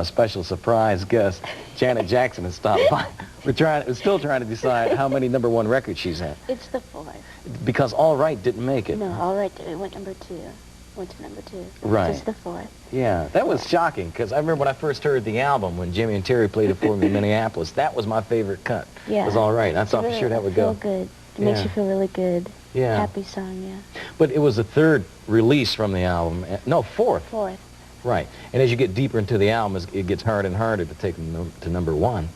special surprise guest. Janet Jackson has stopped by. We're still trying to decide how many #1 records she's had. It's the 4th. Because All Right didn't make it. No, All Right, it went #2. Went to #2. Right. It's the 4th. Yeah, that was shocking, because I remember when I first heard the album, when Jimmy and Terry played it for me in Minneapolis, that was my favorite cut. Yeah. It was All Right. I thought for sure that would go. Good. It makes you feel really good. Yeah. Happy song, yeah. But it was the 3rd release from the album. No, 4th. 4th. Right. And as you get deeper into the album, it gets harder and harder to take them to #1,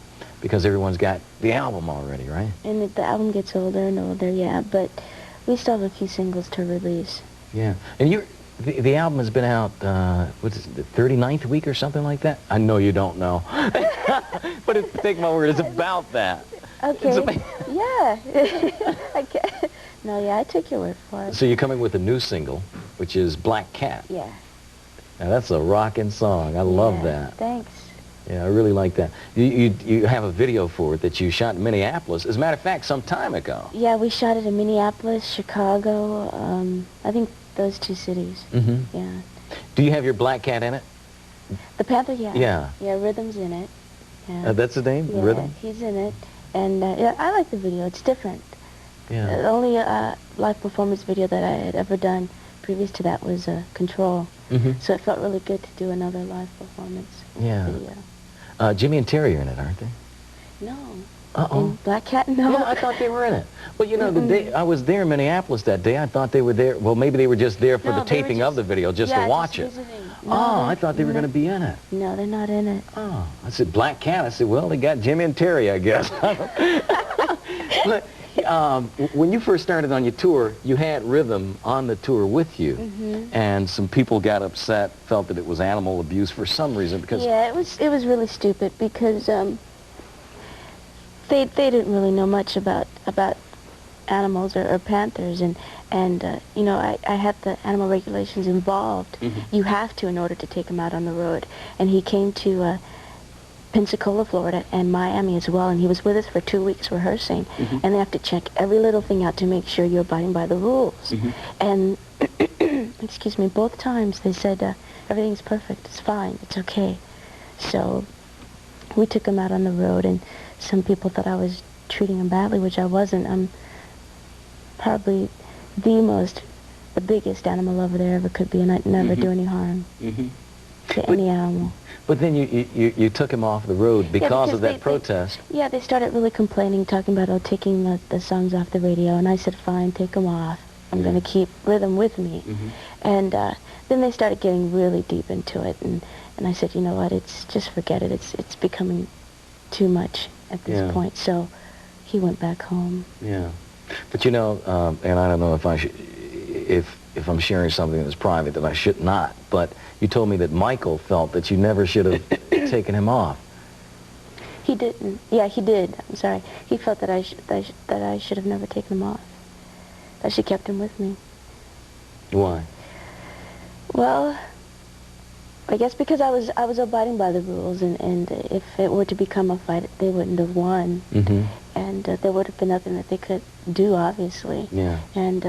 because everyone's got the album already, right? And the album gets older and older, yeah, but we still have a few singles to release. Yeah. And the album has been out, what's it, the 39th week or something like that? I know you don't know. But take my word, it's about that. Okay. Yeah. No, yeah, I took your word for it. So you're coming with a new single, which is Black Cat. Yeah. Now that's a rockin' song. I love that. Thanks. Yeah, I really like that. You have a video for it that you shot in Minneapolis. As a matter of fact, some time ago. Yeah, we shot it in Minneapolis, Chicago, I think those 2 cities. Mm-hmm. Yeah. Do you have your Black Cat in it? The Panther, yeah. Yeah. Yeah, Rhythm's in it. Yeah. That's the name? Yeah, Rhythm? he's in it. And yeah, I like the video. It's different. Yeah. The only live performance video that I had ever done previous to that was Control. Mm-hmm. So it felt really good to do another live performance video. Jimmy and Terry are in it, aren't they? No. Uh-oh. In Black Cat, no. Yeah, I thought they were in it. Well, you know, the day I was there in Minneapolis that day, I thought they were there. Well, maybe they were just there for the taping of the video, just to watch it. No, oh, I thought they were going to be in it. No, they're not in it. Oh, I said Black Cat. I said, well, they got Jimmy and Terry, I guess. But, when you first started on your tour, you had Rhythm on the tour with you, and some people got upset, felt that it was animal abuse for some reason. Because yeah, it was really stupid, because they didn't really know much about animals or panthers, and you know, I had the animal regulations involved. You have to in order to take him out on the road, and he came to Pensacola, Florida, and Miami as well, and he was with us for 2 weeks rehearsing, and they have to check every little thing out to make sure you're abiding by the rules. And excuse me, both times they said everything's perfect, it's fine, it's okay. So we took him out on the road, and some people thought I was treating him badly, which I wasn't. I'm probably the biggest animal lover there ever could be, and I'd never do any harm to any animal. But then you took him off the road because of that protest. Yeah, they started really complaining, talking about taking the songs off the radio, and I said, fine, take them off. I'm going to keep Rhythm with me. And then they started getting really deep into it, and I said, you know what, just forget it. It's becoming too much at this point. So he went back home. Yeah. But you know, and I don't know if I should, if I'm sharing something that's private that I should not, but you told me that Michael felt that you never should have taken him off. He didn't. Yeah, he did. I'm sorry. He felt that I should have never taken him off. That she kept him with me. Why? Well, I guess because I was abiding by the rules, and if it were to become a fight, they wouldn't have won, and there would have been nothing that they could do, obviously. Yeah. And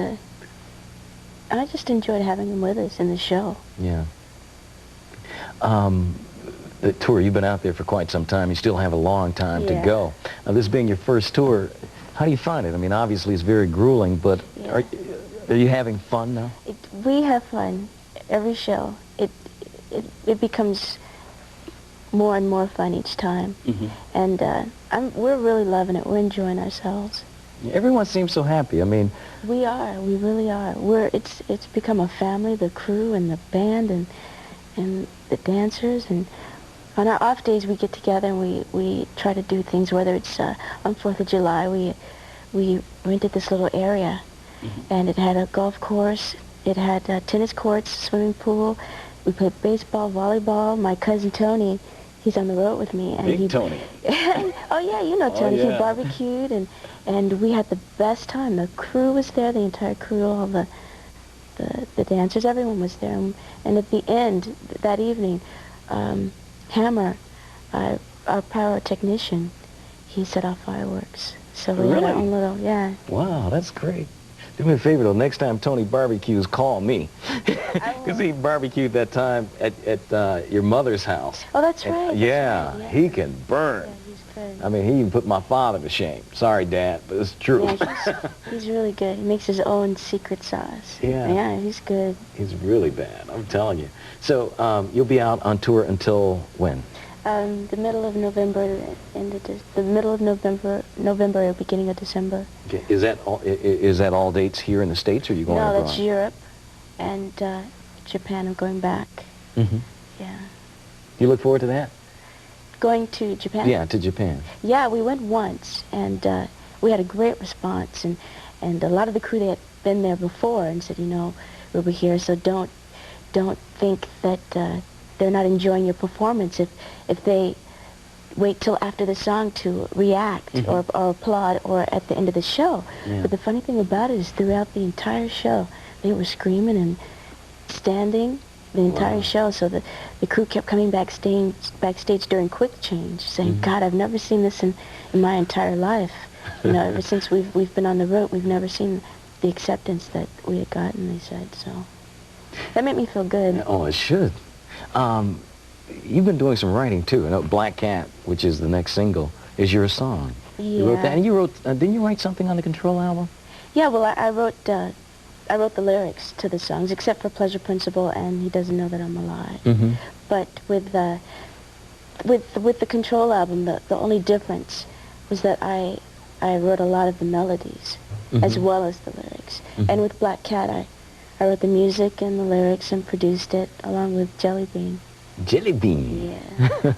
I just enjoyed having him with us in the show. Yeah. The tour, you've been out there for quite some time. You still have a long time to go. Now, this being your first tour, how do you find it? I mean, obviously it's very grueling, but are you having fun now? We have fun. Every show. It becomes more and more fun each time. And we're really loving it. We're enjoying ourselves. Everyone seems so happy. I mean, we are. We really are. It's become a family. The crew and the band and the dancers, and on our off days we get together and we try to do things. Whether it's on 4th of July, we rented this little area, and it had a golf course. It had tennis courts, swimming pool. We played baseball, volleyball. My cousin Tony, he's on the road with me. And Tony. Oh yeah, you know Tony. He barbecued, and we had the best time. The crew was there, the entire crew, all the dancers, everyone was there. And at the end, that evening, Hammer, our power technician, he set off fireworks. So we had our own little, Wow, that's great. Do me a favor, though. Next time Tony barbecues, call me. Because he barbecued that time at your mother's house. Oh, that's right. Yeah, that's right. he can burn. Yeah, he's good. I mean, he even put my father to shame. Sorry, Dad, but it's true. Yeah, he's really good. He makes his own secret sauce. Yeah. Yeah, he's good. He's really bad, I'm telling you. So you'll be out on tour until when? The middle of November, the middle of November or beginning of December. Okay. Is that all dates here in the States, or are you going abroad? No, that's Europe and Japan. I'm going back. Mm-hmm. Yeah. You look forward to that? Going to Japan? Yeah, to Japan. Yeah, we went once, and we had a great response, and a lot of the crew, they had been there before and said, you know, we'll be here, so don't think that they're not enjoying your performance if they wait till after the song to react or applaud or at the end of the show. Yeah. But the funny thing about it is throughout the entire show, they were screaming and standing the entire show, so the crew kept coming backstage during quick change, saying, God, I've never seen this in my entire life. You know, ever since we've been on the road, we've never seen the acceptance that we had gotten, they said, so. That made me feel good. Oh, it should. You've been doing some writing, too. I know Black Cat, which is the next single, is your song. Yeah. You wrote that, and you wrote, didn't you write something on the Control album? Yeah, well, I wrote the lyrics to the songs, except for Pleasure Principle and He Doesn't Know That I'm Alive. Mm-hmm. But with the Control album, the only difference was that I wrote a lot of the melodies as well as the lyrics. And with Black Cat, I wrote the music and the lyrics and produced it along with Jelly Bean. Jelly Bean. Yeah.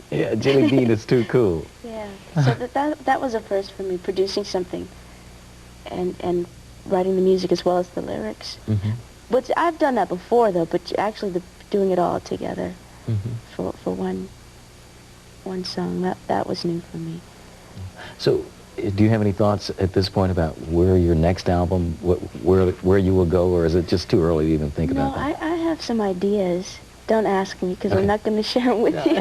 Yeah, Jelly Bean is too cool. Yeah. So that was a first for me, producing something and writing the music as well as the lyrics. But I've done that before, though, but actually doing it all together for one song, that was new for me. So, do you have any thoughts at this point about where your next album, where you will go, or is it just too early to even think about that? No, I have some ideas. Don't ask me, because I'm not going to share them with you.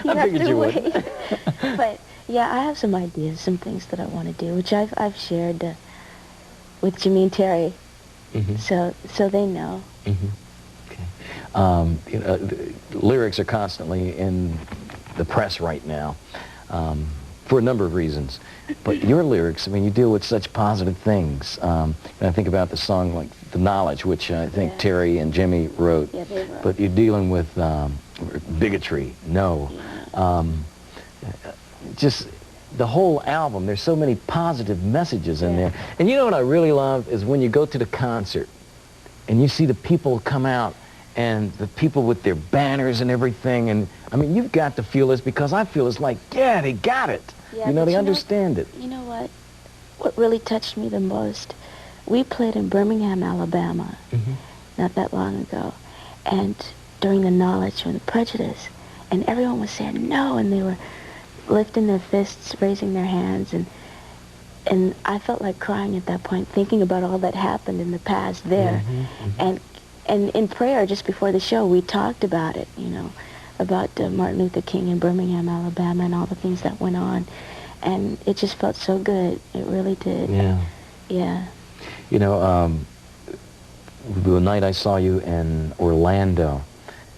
You have to wait. But yeah, I have some ideas, some things that I want to do, which I've shared with Jimmy and Terry, so they know. Okay. You know, lyrics are constantly in the press right now, for a number of reasons. But your lyrics, I mean, you deal with such positive things. And I think about the song like The Knowledge, which I think Terry and Jimmy wrote. Yeah, they wrote. But you're dealing with bigotry, just the whole album. There's so many positive messages in there. And you know what I really love is when you go to the concert and you see the people come out and the people with their banners and everything. And I mean, you've got to feel this, because I feel it's like, yeah, they got it. Yeah, you know, they you understand it. You know what? What really touched me the most, we played in Birmingham, Alabama, not that long ago, and during the Knowledge or the Prejudice, and everyone was saying no, and they were lifting their fists, raising their hands, and I felt like crying at that point, thinking about all that happened in the past there, and in prayer just before the show, we talked about it, you know, about Martin Luther King in Birmingham, Alabama, and all the things that went on. And it just felt so good. It really did. Yeah. Yeah. You know, the night I saw you in Orlando,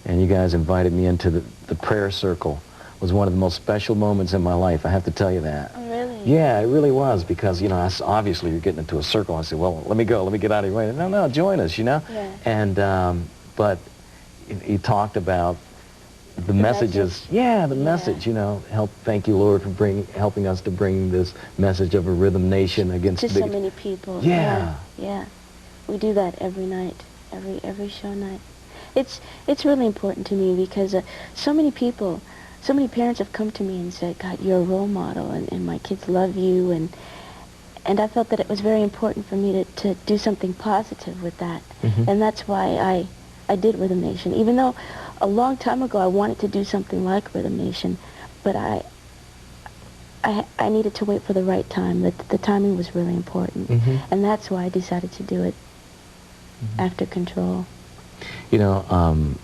and you guys invited me into the prayer circle, was one of the most special moments in my life. I have to tell you that. Oh, really? Yeah, it really was, because, you know, obviously you're getting into a circle. I said, well, let me get out of your way. No, join us, you know? Yeah. And, but you talked about the messages. Message. The message, you know, thank you, Lord, for helping us to bring this message of a rhythm nation against to so many people. Yeah. Yeah. We do that every night, every show night. It's really important to me, because so many people, so many parents have come to me and said, God, you're a role model, and my kids love you, and I felt that it was very important for me to do something positive with that. And that's why I did Rhythm Nation, even though a long time ago I wanted to do something like Rhythm Nation, but I needed to wait for the right time. The timing was really important, and that's why I decided to do it after Control. You know,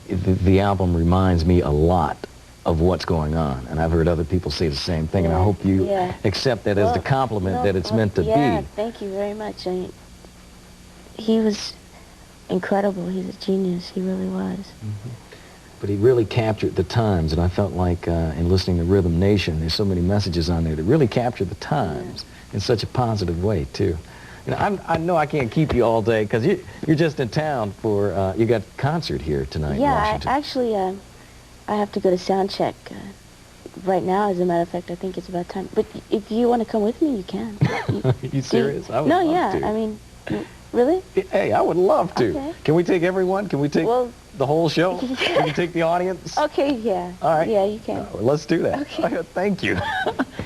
the album reminds me a lot of what's going on, and I've heard other people say the same thing, and I hope you accept that as the compliment that it's meant to be. Yeah, thank you very much. he was incredible. He's a genius. He really was. But he really captured the times, and I felt like in listening to Rhythm Nation, there's so many messages on there that really capture the times in such a positive way, too. You know, I know I can't keep you all day because you're just in town for, you got a concert here tonight in Washington. Actually, I have to go to sound check right now. As a matter of fact, I think it's about time. But if you want to come with me, you can. You serious? I would no, love yeah. to. I mean, really? Hey, I would love to. Okay. Can we take everyone? Can we take the whole show? Yeah. Can we take the audience? Okay, yeah. All right. Yeah, you can. Let's do that. Okay. Thank you.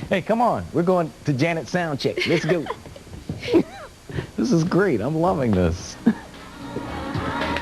Hey, come on. We're going to Janet's sound check. Let's go. This is great. I'm loving this.